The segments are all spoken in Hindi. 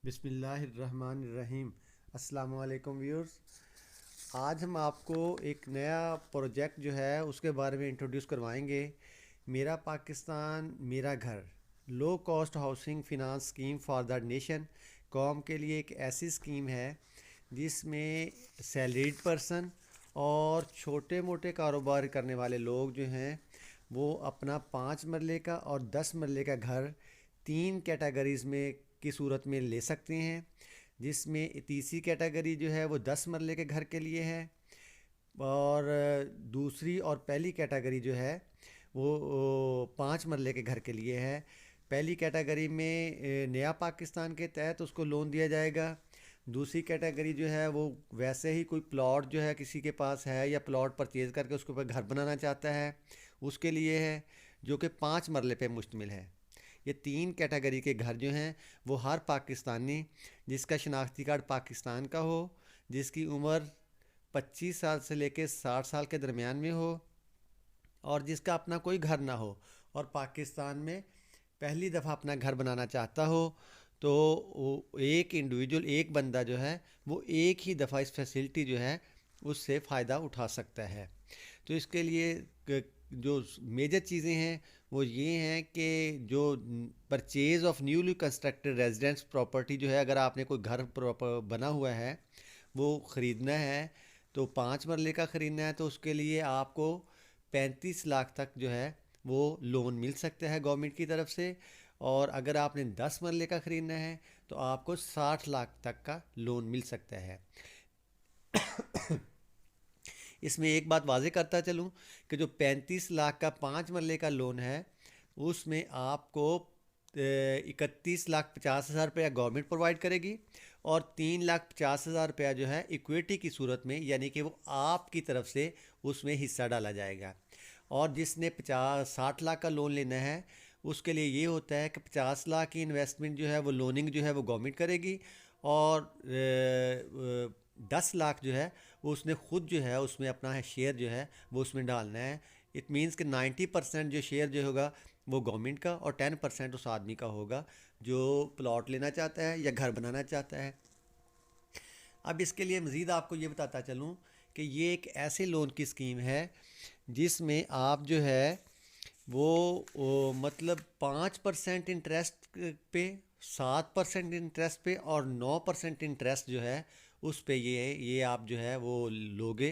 बिस्मिल्लाहिर्रहमानिर्रहीम। अस्सलाम वालेकुम व्यूअर्स। आज हम आपको एक नया प्रोजेक्ट जो है उसके बारे में इंट्रोड्यूस करवाएंगे। मेरा पाकिस्तान मेरा घर, low cost housing finance scheme for the nation. कौम के लिए एक ऐसी स्कीम है जिसमें सैलरीड पर्सन और छोटे मोटे कारोबार करने वाले लोग जो हैं वो अपना 5 मरले का और 10 मरले का घर 3 कैटेगरीज़ में की सूरत में ले सकते हैं। जिसमें तीसरी कैटेगरी जो है वो 10 मरले के घर के लिए है, और दूसरी और पहली कैटेगरी जो है वो 5 मरले के घर के लिए है। पहली कैटेगरी में नया पाकिस्तान के तहत उसको लोन दिया जाएगा। दूसरी कैटेगरी जो है वो वैसे ही कोई प्लॉट जो है किसी के पास है या प्लॉट परचेज़ करके उसके ऊपर घर बनाना चाहता है उसके लिए है, जो कि 5 मरले पे मुश्तमिल है। ये 3 कैटेगरी के घर जो हैं वो हर पाकिस्तानी जिसका शनाख्ती कार्ड पाकिस्तान का हो, जिसकी उम्र 25 साल से लेकर 60 साल के दरमियान में हो और जिसका अपना कोई घर ना हो और पाकिस्तान में पहली दफ़ा अपना घर बनाना चाहता हो, तो एक इंडिविजुअल एक बंदा जो है वो एक ही दफ़ा इस फैसिलिटी जो है उससे फ़ायदा उठा सकता है। तो इसके लिए जो मेजर चीज़ें हैं वो ये हैं कि जो purchase of newly constructed residence property जो है, अगर आपने कोई घर बना हुआ है वो ख़रीदना है, तो 5 मरले का ख़रीदना है, तो उसके लिए आपको 35 लाख तक जो है वो लोन मिल सकता है गवर्नमेंट की तरफ से। और अगर आपने 10 मरले का ख़रीदना है तो आपको 60 लाख तक का लोन मिल सकता है। इसमें एक बात वाज़ेह करता चलूँ कि जो 35 लाख का 5 मरले का लोन है उसमें आपको 31,50,000 रुपया गवर्नमेंट प्रोवाइड करेगी और 3,50,000 रुपया जो है इक्विटी की सूरत में, यानी कि वो आपकी तरफ से उसमें हिस्सा डाला जाएगा। और जिसने 50-60 लाख का लोन लेना है उसके लिए ये होता है कि 50 लाख की इन्वेस्टमेंट जो है वो लोनिंग जो है वो गवर्नमेंट करेगी और 10 लाख जो है वो उसने ख़ुद जो है उसमें अपना शेयर जो है वो उसमें डालना है। इट मीन्स कि 90% जो शेयर जो होगा वो गवर्नमेंट का और 10% उस आदमी का होगा जो प्लॉट लेना चाहता है या घर बनाना चाहता है। अब इसके लिए मज़ीद आपको ये बताता चलूँ कि ये एक ऐसे लोन की स्कीम है जिसमें आप जो है वो मतलब 5% इंटरेस्ट पे, 7% इंटरेस्ट पे और 9% इंटरेस्ट जो है उस पे ये आप जो है वो लोगे।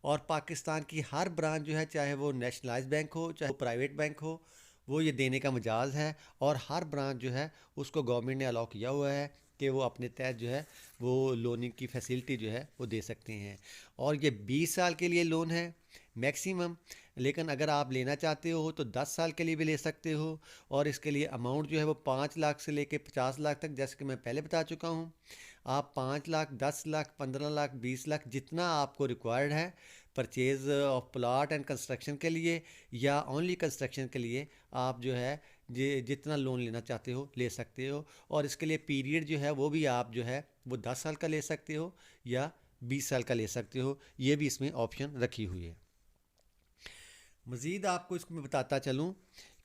और पाकिस्तान की हर ब्रांच जो है, चाहे वो नेशनलाइज बैंक हो चाहे वो प्राइवेट बैंक हो, वो ये देने का मजाज है। और हर ब्रांच जो है उसको गवर्नमेंट ने अलाउ किया हुआ है कि वो अपने तहत जो है वो लोनिंग की फैसिलिटी जो है वो दे सकते हैं। और ये 20 साल के लिए लोन है मैक्सिमम, लेकिन अगर आप लेना चाहते हो तो 10 साल के लिए भी ले सकते हो। और इसके लिए अमाउंट जो है वो 5 लाख से लेके 50 लाख तक, जैसे कि मैं पहले बता चुका हूँ। आप 5 लाख, 10 लाख, 15 लाख, 20 लाख जितना आपको रिक्वायर्ड है purchase of plot and construction के लिए या ओनली कंस्ट्रक्शन के लिए, आप जो है जितना लोन लेना चाहते हो ले सकते हो। और इसके लिए पीरियड जो है वो भी आप जो है वो 10 साल का ले सकते हो या 20 साल का ले सकते हो, ये भी इसमें ऑप्शन रखी हुई है। मज़ीद आपको इसको मैं बताता चलूँ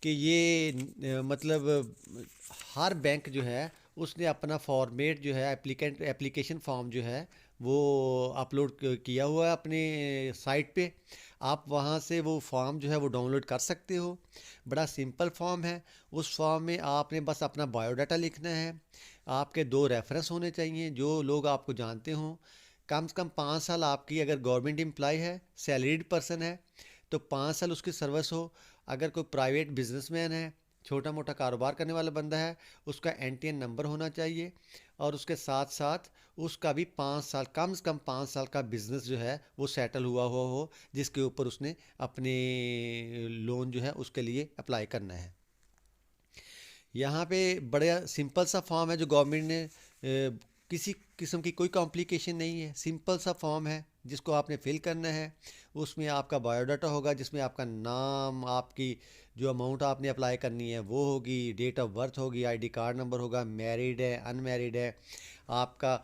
कि ये मतलब हर बैंक जो है उसने अपना फॉर्मेट जो है एप्लीकेशन फॉर्म जो है वो अपलोड किया हुआ है अपने साइट पे। आप वहाँ से वो फॉर्म जो है वो डाउनलोड कर सकते हो। बड़ा सिंपल फॉर्म है। उस फॉर्म में आपने बस अपना बायोडाटा लिखना है। आपके 2 रेफरेंस होने चाहिए जो लोग आपको जानते हों। कम से कम 5 साल आपकी अगर गवर्नमेंट एम्प्लॉय है, सैलरीड पर्सन है, तो 5 साल उसकी सर्विस हो। अगर कोई प्राइवेट बिजनेसमैन है, छोटा मोटा कारोबार करने वाला बंदा है, उसका NTN नंबर होना चाहिए। और उसके साथ साथ उसका भी 5 साल, कम से कम 5 साल का बिज़नेस जो है वो सेटल हुआ हो जिसके ऊपर उसने अपने लोन जो है उसके लिए अप्लाई करना है। यहाँ पे बड़ा सिंपल सा फॉर्म है जो गवर्नमेंट ने किसी किस्म की कोई कॉम्प्लिकेशन नहीं है, सिंपल सा फॉर्म है जिसको आपने फिल करना है। उसमें आपका बायोडाटा होगा जिसमें आपका नाम, आपकी जो अमाउंट आपने अप्लाई करनी है वो होगी, डेट ऑफ बर्थ होगी, ID कार्ड नंबर होगा, मैरिड है, अनमैरिड है, आपका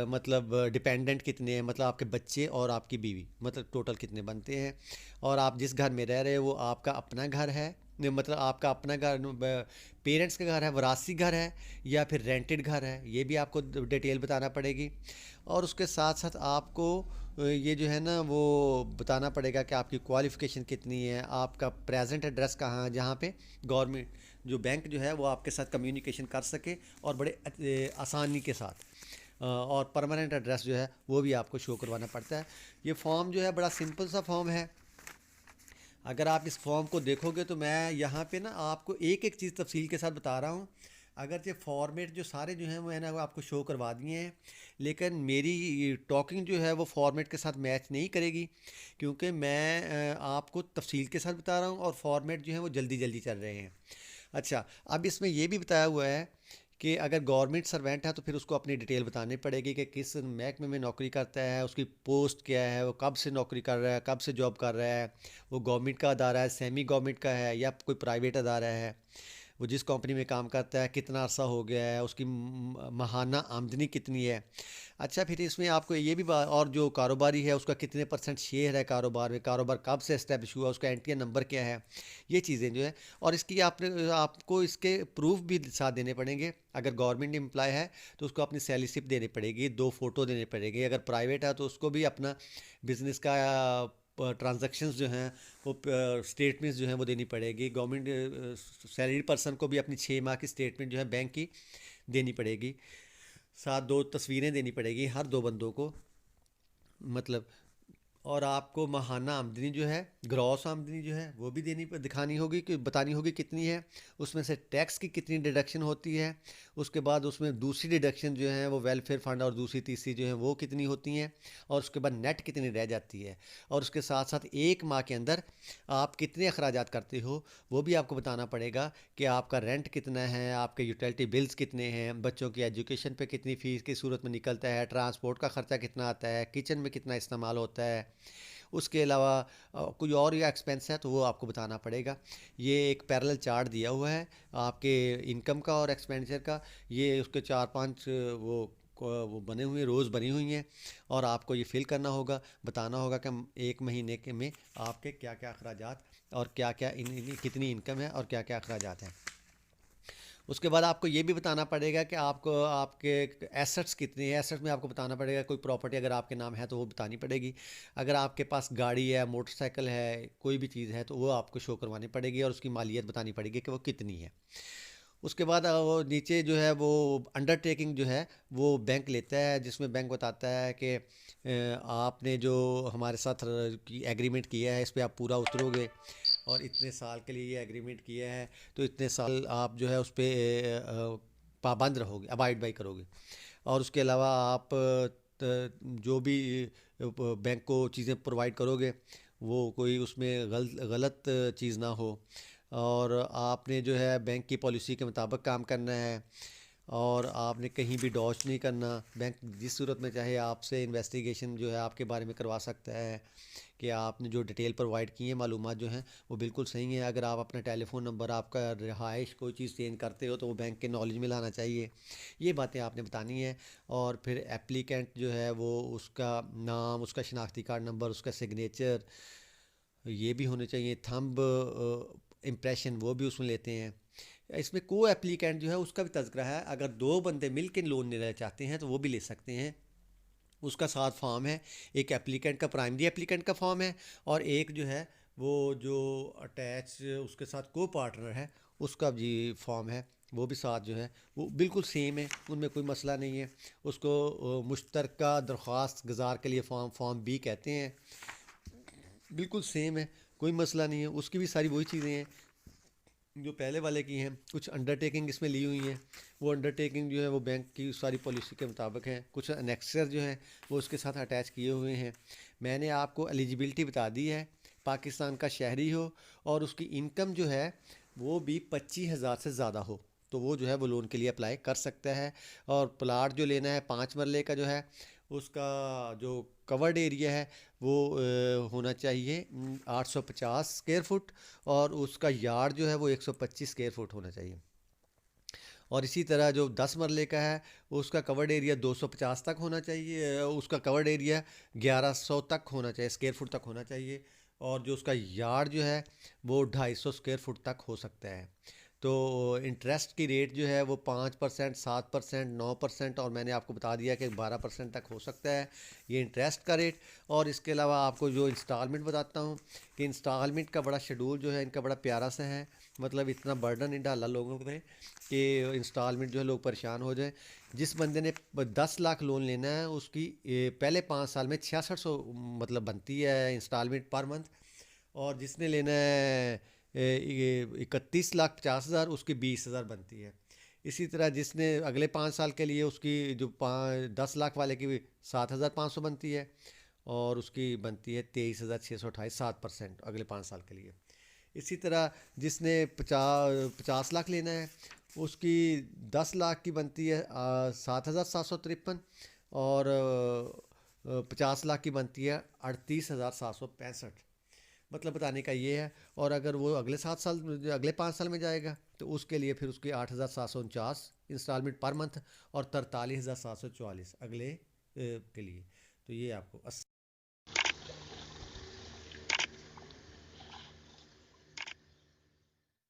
मतलब डिपेंडेंट कितने हैं, मतलब आपके बच्चे और आपकी बीवी, मतलब टोटल कितने बनते हैं। और आप जिस घर में रह रहे हो वो आपका अपना घर है मतलब आपका अपना घर, पेरेंट्स का घर है, वरासी घर है, या फिर रेंटेड घर है, ये भी आपको डिटेल बताना पड़ेगी। और उसके साथ साथ आपको ये जो है ना वो बताना पड़ेगा कि आपकी क्वालिफ़िकेशन कितनी है, आपका प्रेजेंट एड्रेस कहाँ है, जहाँ पे गवर्नमेंट जो बैंक जो है वो आपके साथ कम्युनिकेशन कर सके और बड़े आसानी के साथ। और परमानेंट एड्रेस जो है वो भी आपको शो करवाना पड़ता है। ये फॉर्म जो है बड़ा सिंपल सा फॉर्म है। अगर आप इस फॉर्म को देखोगे तो मैं यहाँ पे ना आपको एक एक चीज़ तफसील के साथ बता रहा हूँ। अगर ये फॉर्मेट जो सारे जो हैं वो मैंने आपको शो करवा दिए हैं, लेकिन मेरी टॉकिंग जो है वो फॉर्मेट के साथ मैच नहीं करेगी, क्योंकि मैं आपको तफसील के साथ बता रहा हूँ और फॉर्मेट जो है वो जल्दी जल्दी चल रहे हैं। अच्छा, अब इसमें ये भी बताया हुआ है कि अगर गवर्नमेंट सर्वेंट है तो फिर उसको अपनी डिटेल बतानी पड़ेगी कि किस महकमे में नौकरी करता है, उसकी पोस्ट क्या है, वो कब से नौकरी कर रहा है, कब से जॉब कर रहा है, वो गवर्नमेंट का अदारा है, सेमी गवर्नमेंट का है, या कोई प्राइवेट अदारा है, वो जिस कंपनी में काम करता है कितना अरसा हो गया है, उसकी माहाना आमदनी कितनी है। अच्छा, फिर इसमें आपको ये भी और जो कारोबारी है उसका कितने परसेंट शेयर है कारोबार में, कारोबार कब से इस्टेब्लिश हुआ, उसका एनटीए नंबर क्या है, ये चीज़ें जो है। और इसकी आपको इसके प्रूफ भी साथ देने पड़ेंगे। अगर गवर्नमेंट एम्प्लॉय है तो उसको अपनी सैलरी स्लिप देनी पड़ेगी, 2 फ़ोटो देने पड़ेंगे। अगर प्राइवेट है तो उसको भी अपना बिजनेस का ट्रांजैक्शंस जो हैं वो स्टेटमेंट्स जो हैं वो देनी पड़ेगी। गवर्नमेंट सैलरी पर्सन को भी अपनी 6 माह की स्टेटमेंट जो है बैंक की देनी पड़ेगी। साथ 2 तस्वीरें देनी पड़ेगी हर 2 बंदों को, मतलब। और आपको माहाना आमदनी जो है, ग्रॉस आमदनी जो है वो भी दिखानी होगी, कि बतानी होगी कितनी है। उसमें से टैक्स की कितनी डिडक्शन होती है। उसके बाद उसमें दूसरी डिडक्शन जो है वो वेलफेयर फंड और दूसरी तीसरी जो है वो कितनी होती हैं। और उसके बाद नेट कितनी रह जाती है। और उसके साथ साथ 1 माह के अंदर आप कितने अखराजात करते हो वो भी आपको बताना पड़ेगा, कि आपका रेंट कितना है, आपके यूटिलिटी बिल्स कितने हैं, बच्चों की एजुकेशन पे कितनी फ़ीस की सूरत में निकलता है, ट्रांसपोर्ट का ख़र्चा कितना आता है, किचन में कितना इस्तेमाल होता है। उसके अलावा कोई और या एक्सपेंस है तो वो आपको बताना पड़ेगा। ये एक पैरेलल चार्ट दिया हुआ है आपके इनकम का और एक्सपेंडिचर का। ये उसके 4-5 वो बने हुए रोज़ बनी हुई हैं, और आपको ये फिल करना होगा, बताना होगा कि 1 महीने के में आपके क्या क्या अखराजात और क्या क्या कितनी इनकम है और क्या क्या अखराजात हैं। उसके बाद आपको ये भी बताना पड़ेगा कि आपको आपके एसेट्स कितने हैं। एसेट्स में आपको बताना पड़ेगा, कोई प्रॉपर्टी अगर आपके नाम है तो वो बतानी पड़ेगी। अगर आपके पास गाड़ी है, मोटरसाइकिल है, कोई भी चीज़ है तो वो आपको शो करवानी पड़ेगी, और उसकी मालियत बतानी पड़ेगी कि वो कितनी है। उसके बाद वो नीचे जो है वो अंडरटेकिंग जो है वो बैंक लेता है, जिसमें बैंक बताता है कि आपने जो हमारे साथ की एग्रीमेंट किया है इस पे आप पूरा उतरोगे, और इतने साल के लिए ये एग्रीमेंट किया है तो इतने साल आप जो है उस पर पाबंद रहोगे, अबाइड बाई करोगे। और उसके अलावा आप जो भी बैंक को चीज़ें प्रोवाइड करोगे वो कोई उसमें गलत चीज़ ना हो। और आपने जो है बैंक की पॉलिसी के मुताबिक काम करना है, और आपने कहीं भी डॉच नहीं करना। बैंक जिस सूरत में चाहे आपसे इन्वेस्टिगेशन जो है आपके बारे में करवा सकता है, कि आपने जो डिटेल प्रोवाइड की है, मालूमात जो हैं वो बिल्कुल सही है। अगर आप अपना टेलीफोन नंबर, आपका रिहाइश, कोई चीज़ चेंज करते हो तो वो बैंक के नॉलेज में लाना चाहिए। ये बातें आपने बतानी है। और फिर एप्लीकेंट जो है वो उसका नाम, उसका शनाख्ती कार्ड नंबर, उसका सिग्नेचर ये भी होने चाहिए। थंब इम्प्रेशन वो भी उसमें लेते हैं। इसमें को एप्लीकेंट जो है उसका भी तज़किरा है। अगर 2 बंदे मिल के लोन लेना चाहते हैं तो वो भी ले सकते हैं। उसका साथ फॉर्म है, एक एप्लीकेंट का, प्राइमरी एप्लीकेंट का फॉर्म है, और एक जो है वो जो अटैच उसके साथ को पार्टनर है उसका भी फॉर्म है। वो भी साथ जो है वो बिल्कुल सेम है, उनमें कोई मसला नहीं है। उसको मुश्तरका दरख्वास्त गुजार के लिए फॉर्म बी कहते हैं। बिल्कुल सेम है, कोई मसला नहीं है। उसकी भी सारी वही चीज़ें हैं जो पहले वाले की हैं। कुछ अंडरटेकिंग इसमें ली हुई हैं, वो अंडरटेकिंग जो है वो बैंक की सारी पॉलिसी के मुताबिक है। कुछ अनेक्सर जो हैं वो उसके साथ अटैच किए हुए हैं। मैंने आपको एलिजिबिलिटी बता दी है, पाकिस्तान का शहरी हो और उसकी इनकम जो है वो भी 25,000 से ज़्यादा हो तो वो जो है वो लोन के लिए अप्लाई कर सकता है। और प्लाट जो लेना है 5 मरले का जो है, उसका जो कवर्ड एरिया है वो होना चाहिए 850 स्क्वायर फुट, और उसका यार्ड जो है वो 125 स्क्वायर फुट होना चाहिए। और इसी तरह जो 10 मरले का है उसका कवर्ड एरिया 250 तक होना चाहिए, उसका कवर्ड एरिया 1100 तक होना चाहिए, स्क्वायर फुट तक होना चाहिए। और जो उसका यार्ड जो है वो 250 स्क्वायर फुट तक हो सकता है। तो इंटरेस्ट की रेट जो है वो 5%, 7%, 9%, और मैंने आपको बता दिया कि 12% तक हो सकता है ये इंटरेस्ट का रेट। और इसके अलावा आपको जो इंस्टॉलमेंट बताता हूँ कि इंस्टॉलमेंट का बड़ा शेड्यूल जो है इनका बड़ा प्यारा सा है। मतलब इतना बर्डन नहीं डाला लोगों पे कि इंस्टॉलमेंट जो है लोग परेशान हो जाए। जिस बंदे ने 10 लाख लोन लेना है उसकी पहले 5 साल में 6600 मतलब बनती है इंस्टॉलमेंट पर मंथ। और जिसने लेना है 31,50,000 उसकी 20,000 बनती है। इसी तरह जिसने अगले 5 साल के लिए उसकी जो 10 लाख वाले की 7,500 बनती है, और उसकी बनती है 23,628, 7% अगले 5 साल के लिए। इसी तरह जिसने 50 लाख लेना है उसकी 10 लाख की बनती है 7,753, और 50 लाख की बनती है 38,765। मतलब बताने का ये है। और अगर वो अगले 5 साल में जाएगा तो उसके लिए फिर उसकी 8,749 इंस्टॉलमेंट पर मंथ, और 43,744 अगले के लिए। तो ये आपको